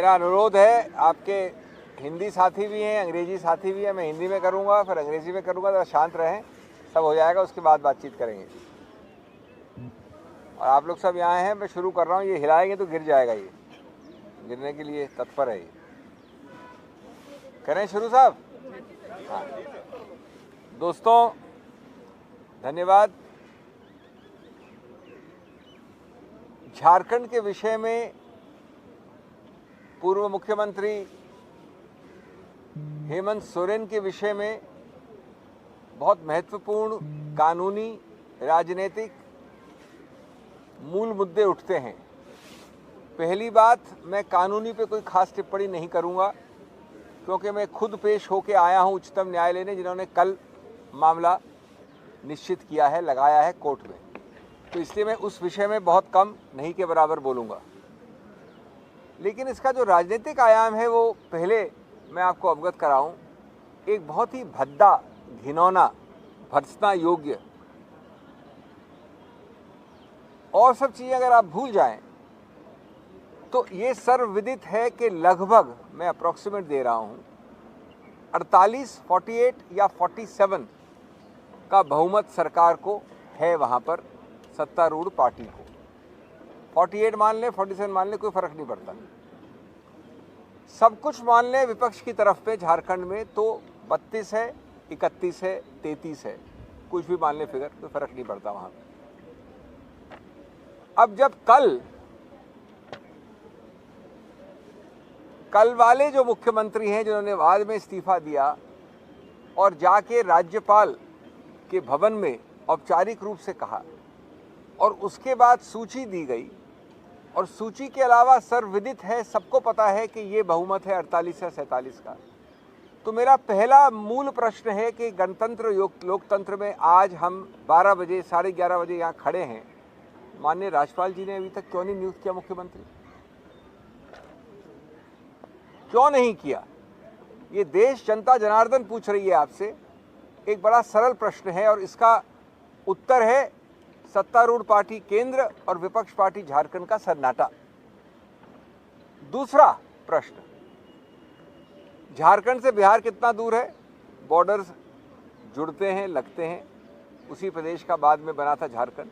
मेरा अनुरोध है, आपके हिंदी साथी भी हैं, अंग्रेजी साथी भी हैं, मैं हिंदी में करूंगा फिर अंग्रेजी में करूंगा, जरा शांत रहें, सब हो जाएगा, उसके बाद बातचीत करेंगे। और आप लोग सब यहाँ हैं, मैं शुरू कर रहा हूँ, ये हिलाएंगे तो गिर जाएगा, ये गिरने के लिए तत्पर है। ये करें शुरू साहब? हाँ। दोस्तों धन्यवाद। झारखंड के विषय में पूर्व मुख्यमंत्री हेमंत सोरेन के विषय में बहुत महत्वपूर्ण कानूनी राजनीतिक मूल मुद्दे उठते हैं। पहली बात, मैं कानूनी पे कोई खास टिप्पणी नहीं करूंगा क्योंकि मैं खुद पेश होके आया हूं उच्चतम न्यायालय ने, जिन्होंने कल मामला निश्चित किया है, लगाया है कोर्ट में, तो इसलिए मैं उस विषय में बहुत कम नहीं के बराबर बोलूंगा। लेकिन इसका जो राजनीतिक आयाम है वो पहले मैं आपको अवगत कराऊं। एक बहुत ही भद्दा, घिनौना, भर्त्सना योग्य और सब चीजें अगर आप भूल जाएं तो ये सर्वविदित है कि लगभग, मैं अप्रॉक्सीमेट दे रहा हूं, 48, 48 या 47 का बहुमत सरकार को है वहां पर, सत्तारूढ़ पार्टी को। 48 मान ले, 47 मान ले, कोई फर्क नहीं पड़ता। सब कुछ मान ले विपक्ष की तरफ पे झारखंड में तो 32 है, 31 है, 33 है, कुछ भी मान ले फिगर, कोई फर्क नहीं पड़ता वहां पे। अब जब कल वाले जो मुख्यमंत्री हैं जिन्होंने बाद में इस्तीफा दिया और जाके राज्यपाल के भवन में औपचारिक रूप से कहा और उसके बाद सूची दी गई, और सूची के अलावा सर्वविदित है, सबको पता है कि ये बहुमत है 48 या 47 का, तो मेरा पहला मूल प्रश्न है कि गणतंत्र लोकतंत्र में आज हम 12 बजे, 11:30 बजे यहाँ खड़े हैं, माननीय राज्यपाल जी ने अभी तक क्यों नहीं नियुक्त किया मुख्यमंत्री? क्यों नहीं किया? ये देश, जनता जनार्दन पूछ रही है आपसे। एक बड़ा सरल प्रश्न है और इसका उत्तर है सत्तारूढ़ पार्टी केंद्र और विपक्ष पार्टी झारखंड का सन्नाटा। दूसरा प्रश्न, झारखंड से बिहार कितना दूर है? बॉर्डर्स जुड़ते हैं, लगते हैं, उसी प्रदेश का बाद में बना था झारखंड।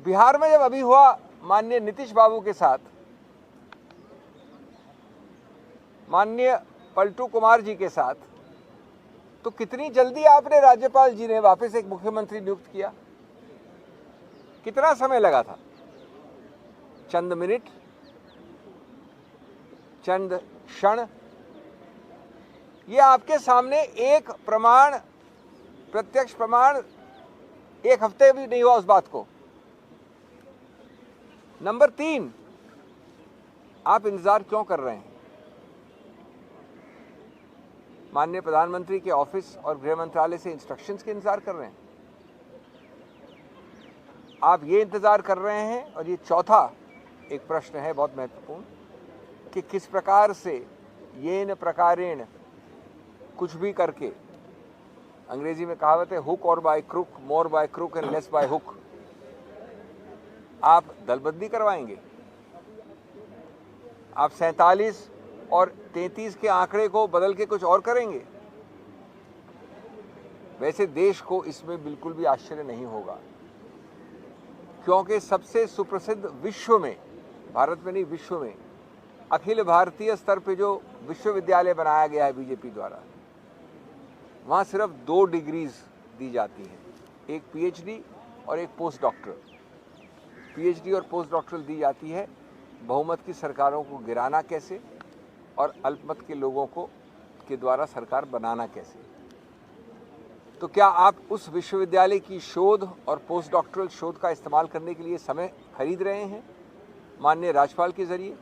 बिहार में जब अभी हुआ माननीय नीतीश बाबू के साथ, माननीय पलटू कुमार जी के साथ, तो कितनी जल्दी आपने राज्यपाल जी ने वापस एक मुख्यमंत्री नियुक्त किया? कितना समय लगा था? चंद मिनट, चंद क्षण। ये आपके सामने एक प्रमाण, प्रत्यक्ष प्रमाण, एक हफ्ते भी नहीं हुआ उस बात को। नंबर 3, आप इंतजार क्यों कर रहे हैं? माननीय प्रधानमंत्री के ऑफिस और गृह मंत्रालय से इंस्ट्रक्शंस के इंतजार कर रहे हैं? आप ये इंतजार कर रहे हैं? और ये चौथा एक प्रश्न है बहुत महत्वपूर्ण कि किस प्रकार से येन प्रकारेण, कुछ भी करके, अंग्रेजी में कहावत है हुक और by crook, more by crook and less by hook, आप दलबंदी करवाएंगे? आप 47 और 33 के आंकड़े को बदल के कुछ और करेंगे? वैसे देश को इसमें बिल्कुल भी आश्चर्य नहीं होगा, क्योंकि सबसे सुप्रसिद्ध विश्व में, भारत में नहीं विश्व में, अखिल भारतीय स्तर पे जो विश्वविद्यालय बनाया गया है बीजेपी द्वारा, वहाँ सिर्फ 2 डिग्रीज दी जाती हैं, एक पीएचडी और एक पोस्ट डॉक्टरल। पीएचडी और पोस्ट डॉक्टरल दी जाती है बहुमत की सरकारों को गिराना कैसे और अल्पमत के लोगों को के द्वारा सरकार बनाना कैसे। तो क्या आप उस विश्वविद्यालय की शोध और पोस्ट डॉक्टरल शोध का इस्तेमाल करने के लिए समय खरीद रहे हैं माननीय राज्यपाल के जरिए?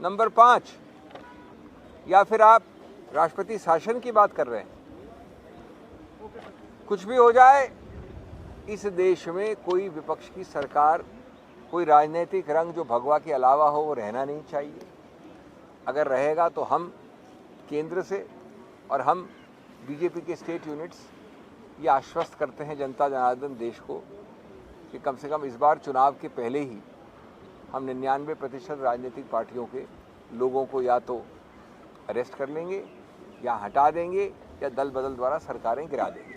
नंबर 5, या फिर आप राष्ट्रपति शासन की बात कर रहे हैं? कुछ भी हो जाए, इस देश में कोई विपक्ष की सरकार, कोई राजनीतिक रंग जो भगवा के अलावा हो, वो रहना नहीं चाहिए। अगर रहेगा तो हम केंद्र से और हम बीजेपी के स्टेट यूनिट्स ये आश्वस्त करते हैं जनता जनार्दन देश को कि कम से कम इस बार चुनाव के पहले ही हम 99% राजनीतिक पार्टियों के लोगों को या तो अरेस्ट कर लेंगे या हटा देंगे या दल बदल द्वारा सरकारें गिरा देंगे।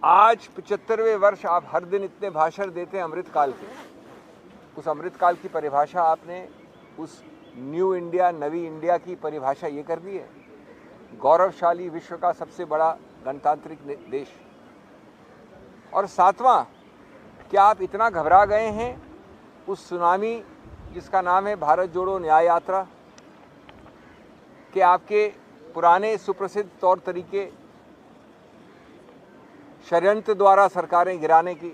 आज 75वें वर्ष आप हर दिन इतने भाषण देते हैं अमृतकाल के, उस अमृतकाल की परिभाषा आपने उस न्यू इंडिया, नवी इंडिया की परिभाषा ये कर दी है, गौरवशाली विश्व का सबसे बड़ा गणतांत्रिक देश। और सातवां, क्या आप इतना घबरा गए हैं उस सुनामी जिसका नाम है भारत जोड़ो न्याय यात्रा, कि आपके पुराने सुप्रसिद्ध तौर तरीके षड्यंत्र द्वारा सरकारें गिराने की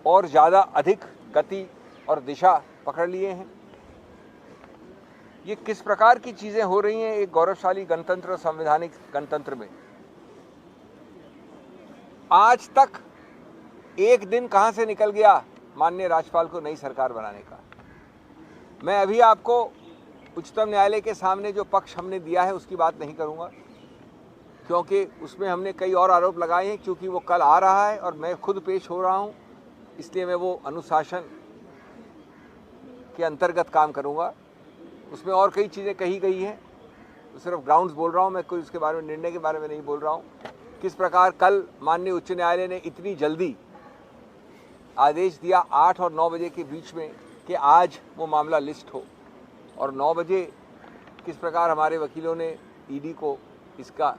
और ज़्यादा अधिक गति और दिशा पकड़ लिए हैं? ये किस प्रकार की चीज़ें हो रही हैं एक गौरवशाली गणतंत्र और संवैधानिक गणतंत्र में? आज तक एक दिन कहां से निकल गया माननीय राज्यपाल को नई सरकार बनाने का? मैं अभी आपको उच्चतम न्यायालय के सामने जो पक्ष हमने दिया है उसकी बात नहीं करूंगा, क्योंकि उसमें हमने कई और आरोप लगाए हैं। क्योंकि वो कल आ रहा है और मैं खुद पेश हो रहा हूं, इसलिए मैं वो अनुशासन के अंतर्गत काम करूंगा। उसमें और कई चीज़ें कही गई हैं, तो सिर्फ ग्राउंड्स बोल रहा हूं मैं, कोई उसके बारे में, निर्णय के बारे में नहीं बोल रहा हूं। किस प्रकार कल माननीय उच्च न्यायालय ने इतनी जल्दी आदेश दिया 8 और 9 बजे के बीच में कि आज वो मामला लिस्ट हो, और 9 बजे किस प्रकार हमारे वकीलों ने ईडी को इसका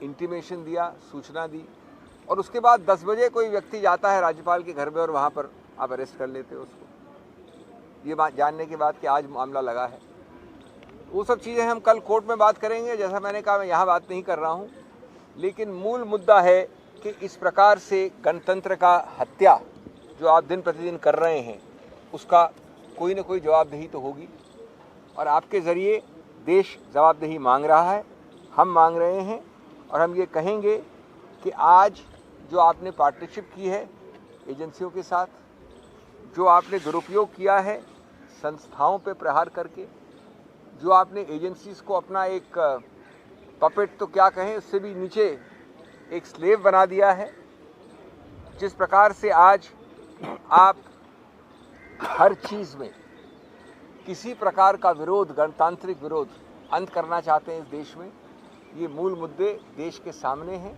इंटीमेशन दिया, सूचना दी, और उसके बाद 10 बजे कोई व्यक्ति जाता है राज्यपाल के घर में और वहाँ पर आप अरेस्ट कर लेते हो उसको, ये बात जानने के बाद कि आज मामला लगा है। वो सब चीज़ें हम कल कोर्ट में बात करेंगे। जैसा मैंने कहा, मैं यहाँ बात नहीं कर रहा हूँ, लेकिन मूल मुद्दा है कि इस प्रकार से गणतंत्र का हत्या जो आप दिन प्रतिदिन कर रहे हैं उसका कोई ना कोई जवाबदेही तो होगी, और आपके ज़रिए देश जवाबदेही मांग रहा है, हम मांग रहे हैं। और हम ये कहेंगे कि आज जो आपने पार्टनरशिप की है एजेंसियों के साथ, जो आपने दुरुपयोग किया है संस्थाओं पे प्रहार करके, जो आपने एजेंसीज़ को अपना एक पपेट तो क्या कहें, उससे भी नीचे एक स्लेव बना दिया है, जिस प्रकार से आज आप हर चीज़ में किसी प्रकार का विरोध, गणतांत्रिक विरोध अंत करना चाहते हैं इस देश में, ये मूल मुद्दे देश के सामने हैं,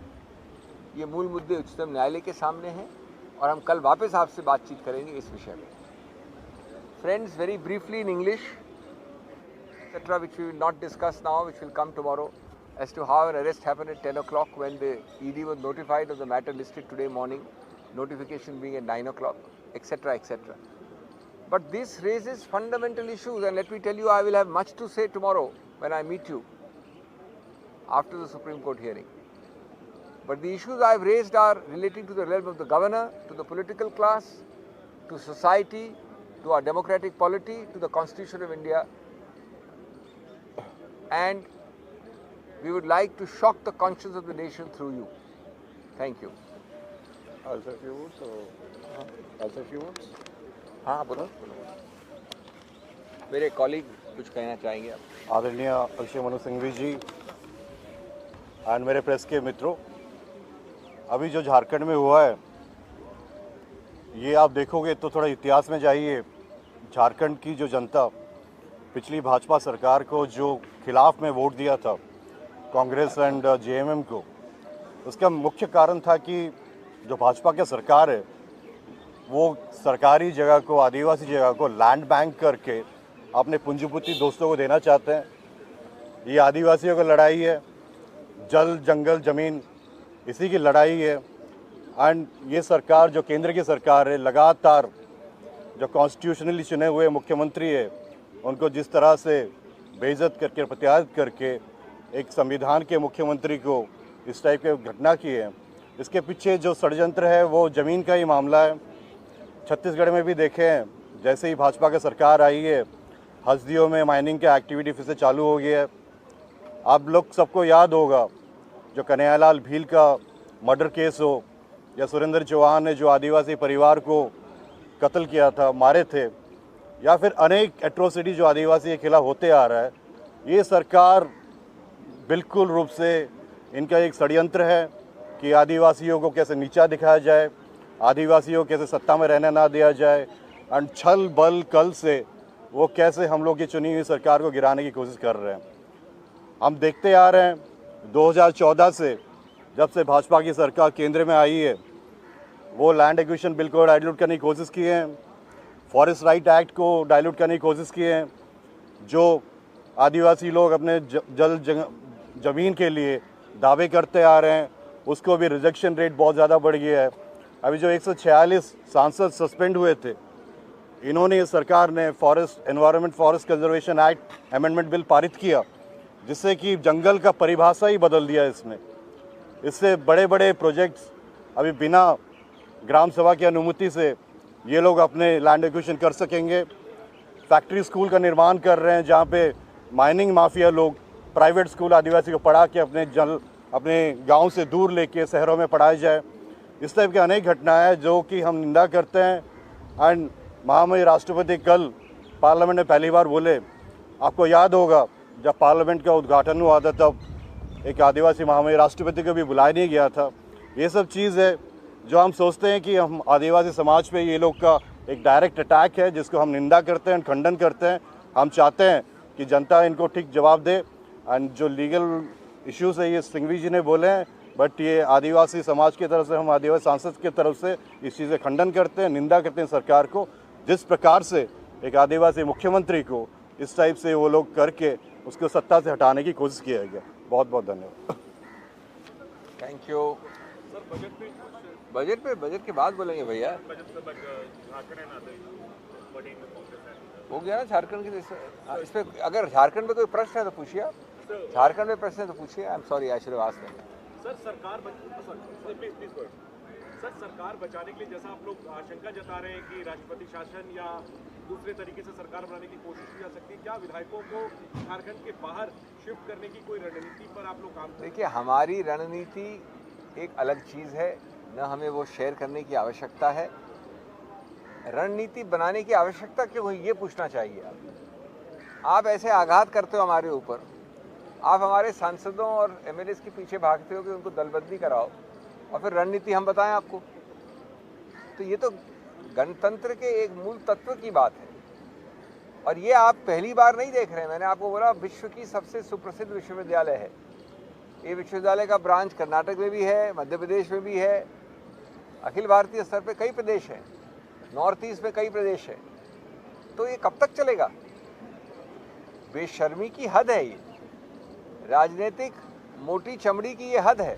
ये मूल मुद्दे उच्चतम न्यायालय के सामने हैं, और हम कल वापस आपसे बातचीत करेंगे इस विषय में। Friends, very briefly in English, etc., which we will not discuss now, which will come tomorrow, as to how an arrest happened at 10 o'clock when the ED was notified of the matter listed today morning, notification being at 9 o'clock, etc., etc. But this raises fundamental issues, and let me tell you, I will have much to say tomorrow when I meet you after the Supreme Court hearing. But the issues I have raised are relating to the realm of the governor, to the political class, to society, to our democratic polity, to the Constitution of India, and we would like to shock the conscience of the nation through you. Thank you. Also a few words, or also a few words? हाँ बोलो, मेरे colleague कुछ कहना चाहेंगे आप? आदरणीय अक्षय मनु सिंघवी जी and मेरे press के मित्रों, अभी जो झारखंड में हुआ है ये आप देखोगे तो थोड़ा इतिहास में जाइए। झारखंड की जो जनता पिछली भाजपा सरकार को जो खिलाफ में वोट दिया था, कांग्रेस एंड जेएमएम को, उसका मुख्य कारण था कि जो भाजपा की सरकार है वो सरकारी जगह को, आदिवासी जगह को लैंड बैंक करके अपने पूंजीपति दोस्तों को देना चाहते हैं। ये आदिवासियों की लड़ाई है, जल जंगल ज़मीन इसी की लड़ाई है। एंड ये सरकार जो केंद्र की सरकार है, लगातार जो कॉन्स्टिट्यूशनली चुने हुए मुख्यमंत्री है उनको जिस तरह से बेइज्जत करके, प्रत्यार्थ करके एक संविधान के मुख्यमंत्री को इस टाइप के घटना की है, इसके पीछे जो षड्यंत्र है वो ज़मीन का ही मामला है। छत्तीसगढ़ में भी देखें, जैसे ही भाजपा की सरकार आई है हसदियों में माइनिंग का एक्टिविटी फिर से चालू हो गया है। आप लोग सबको याद होगा जो कन्हैयालाल भील का मर्डर केस हो, या सुरेंद्र चौहान ने जो आदिवासी परिवार को कत्ल किया था, मारे थे, या फिर अनेक एट्रोसिटी जो आदिवासी के खिलाफ होते आ रहा है, ये सरकार बिल्कुल रूप से इनका एक षड्यंत्र है कि आदिवासियों को कैसे नीचा दिखाया जाए, आदिवासियों को कैसे सत्ता में रहने ना दिया जाए, एंड छल बल कल से वो कैसे हम लोग की चुनी हुई सरकार को गिराने की कोशिश कर रहे हैं। हम देखते आ रहे हैं 2014 से, जब से भाजपा की सरकार केंद्र में आई है, वो लैंड एक्विजिशन बिल को डाइल्यूट करने की कोशिश किए हैं, फॉरेस्ट राइट एक्ट को डाइल्यूट करने की कोशिश किए हैं, जो आदिवासी लोग अपने ज़मीन के लिए दावे करते आ रहे हैं, उसको भी रिजेक्शन रेट बहुत ज़्यादा बढ़ गया है। अभी जो 146 सांसद सस्पेंड हुए थे, इन्होंने, सरकार ने environment forest conservation act amendment bill पारित किया, जिससे कि जंगल का परिभाषा ही बदल दिया इसने। इससे बड़े बड़े प्रोजेक्ट्स अभी बिना ग्राम सभा की अनुमति से ये लोग अपने लैंड एक्विजिशन कर सकेंगे। फैक्ट्री स्कूल का निर्माण कर रहे हैं, जहाँ पे माइनिंग माफिया लोग प्राइवेट स्कूल आदिवासी को पढ़ा के अपने गांव से दूर लेके शहरों में पढ़ाया जाए। इस टाइप की अनेक घटनाएं हैं जो कि हम निंदा करते हैं। एंड महामहिम राष्ट्रपति कल पार्लियामेंट में पहली बार बोले, आपको याद होगा जब पार्लियामेंट का उद्घाटन हुआ था तब एक आदिवासी महामहिम राष्ट्रपति को भी बुलाया नहीं गया था। ये सब चीज़ है जो हम सोचते हैं कि हम आदिवासी समाज पे ये लोग का एक डायरेक्ट अटैक है, जिसको हम निंदा करते हैं, खंडन करते हैं। हम चाहते हैं कि जनता इनको ठीक जवाब दे। एंड जो लीगल इश्यूज है ये सिंघवी जी ने बोले हैं, बट ये आदिवासी समाज की तरफ से, हम आदिवासी सांसद की तरफ से इस चीज़ का खंडन करते हैं, निंदा करते हैं सरकार को। जिस प्रकार से एक आदिवासी मुख्यमंत्री को इस टाइप से वो लोग करके उसको सत्ता से हटाने की कोशिश किया गया। बहुत बहुत धन्यवाद। Thank you. बजट के बाद बोलेंगे भैया। हो गया ना झारखंड के इस पे। अगर झारखंड में कोई प्रश्न है तो पूछिए आप। झारखंड में प्रश्न है तो पूछिए। I am sorry, I should have asked that. Sir सरकार बचाने के लिए जैसा आप लोग आशंका जता रहे हैं कि राष्ट्रपति शासन या दूसरे तरीके से सरकार बनाने की कोशिश की जा सकती है, क्या विधायकों को झारखंड के बाहर शिफ्ट करने की कोई रणनीति पर आप लोग काम कर रहे हैं? देखिए, हमारी रणनीति एक अलग चीज़ है, न हमें वो शेयर करने की आवश्यकता है। रणनीति बनाने की आवश्यकता क्यों है, ये पूछना चाहिए आप ऐसे आघात करते हो हमारे ऊपर। आप हमारे सांसदों और एमएलएस के पीछे भागते हो कि उनको दलबदली कराओ और फिर रणनीति हम बताएं आपको। तो ये तो गणतंत्र के एक मूल तत्व की बात है। और ये आप पहली बार नहीं देख रहे हैं। मैंने आपको बोला विश्व की सबसे सुप्रसिद्ध विश्वविद्यालय है ये। विश्वविद्यालय का ब्रांच कर्नाटक में भी है, मध्य प्रदेश में भी है, अखिल भारतीय स्तर पे कई प्रदेश हैं, नॉर्थ ईस्ट में कई प्रदेश हैं। तो ये कब तक चलेगा? बेशर्मी की हद है ये, राजनीतिक मोटी चमड़ी की ये हद है।